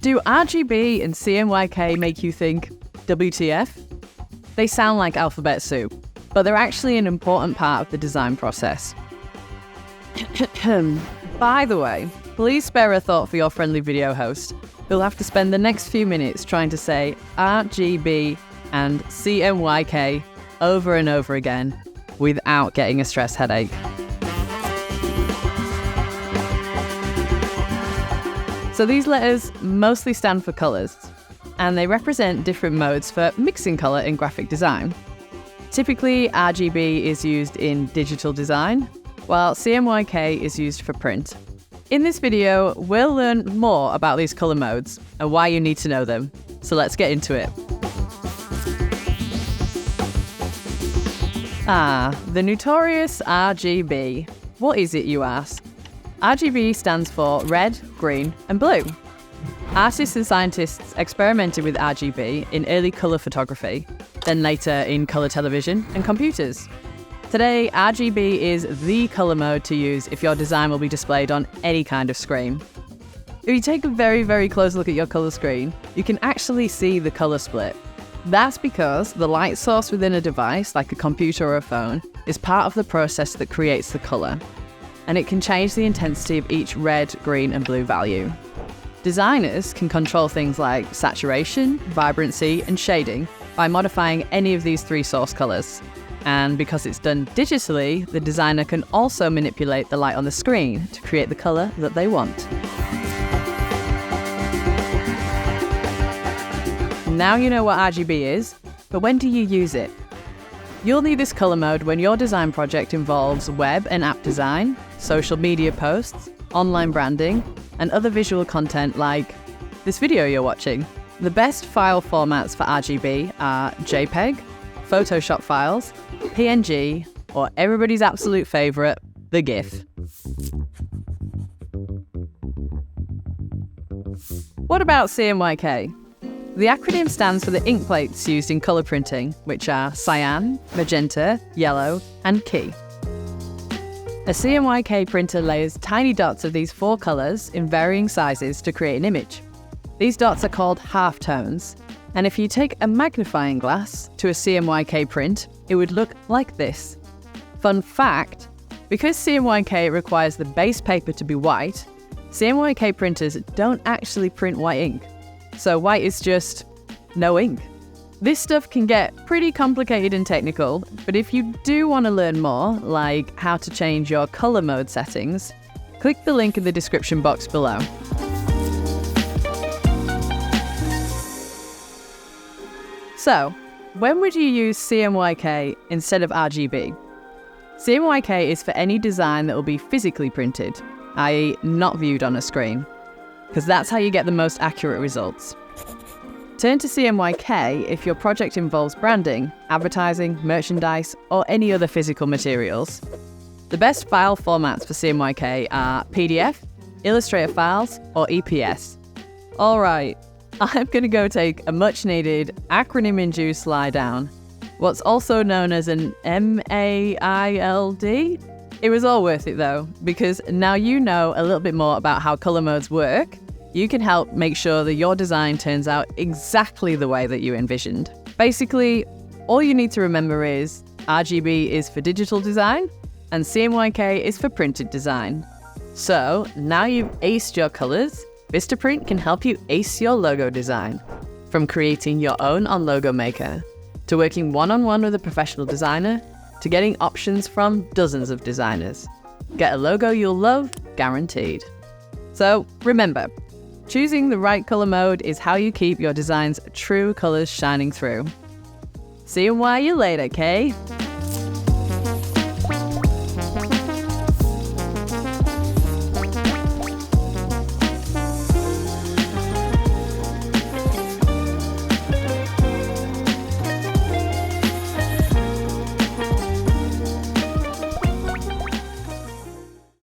Do RGB and CMYK make you think, WTF? They sound like alphabet soup, but they're actually an important part of the design process. By the way, please spare a thought for your friendly video host, who'll have to spend the next few minutes trying to say RGB and CMYK over and over again without getting a stress headache. So these letters mostly stand for colours, and they represent different modes for mixing colour in graphic design. Typically, RGB is used in digital design, while CMYK is used for print. In this video, we'll learn more about these colour modes and why you need to know them. So let's get into it. The notorious RGB. What is it, you ask? RGB stands for red, green, and blue. Artists and scientists experimented with RGB in early colour photography, then later in colour television and computers. Today, RGB is the colour mode to use if your design will be displayed on any kind of screen. If you take a very, very close look at your colour screen, you can actually see the colour split. That's because the light source within a device, like a computer or a phone, is part of the process that creates the colour, and it can change the intensity of each red, green, and blue value. Designers can control things like saturation, vibrancy, and shading by modifying any of these three source colours. And because it's done digitally, the designer can also manipulate the light on the screen to create the colour that they want. Now you know what RGB is, but when do you use it? You'll need this colour mode when your design project involves web and app design, social media posts, online branding, and other visual content like this video you're watching. The best file formats for RGB are JPEG, Photoshop files, PNG, or everybody's absolute favourite, the GIF. What about CMYK? The acronym stands for the ink plates used in colour printing, which are cyan, magenta, yellow, and key. A CMYK printer layers tiny dots of these four colours in varying sizes to create an image. These dots are called halftones, and if you take a magnifying glass to a CMYK print, it would look like this. Fun fact, because CMYK requires the base paper to be white, CMYK printers don't actually print white ink. So white is just no ink. This stuff can get pretty complicated and technical, but if you do want to learn more, like how to change your colour mode settings, click the link in the description box below. So, when would you use CMYK instead of RGB? CMYK is for any design that will be physically printed, i.e. not viewed on a screen, because that's how you get the most accurate results. Turn to CMYK if your project involves branding, advertising, merchandise, or any other physical materials. The best file formats for CMYK are PDF, Illustrator files, or EPS. Alright, I'm going to go take a much-needed, acronym-induced lie down. What's also known as an MAILD? It was all worth it though, because now you know a little bit more about how colour modes work. You can help make sure that your design turns out exactly the way that you envisioned. Basically, all you need to remember is RGB is for digital design and CMYK is for printed design. So now you've aced your colours, VistaPrint can help you ace your logo design. From creating your own on Logo Maker, to working one-on-one with a professional designer, to getting options from dozens of designers. Get a logo you'll love, guaranteed. So remember, choosing the right colour mode is how you keep your design's true colours shining through. See you later, Kay.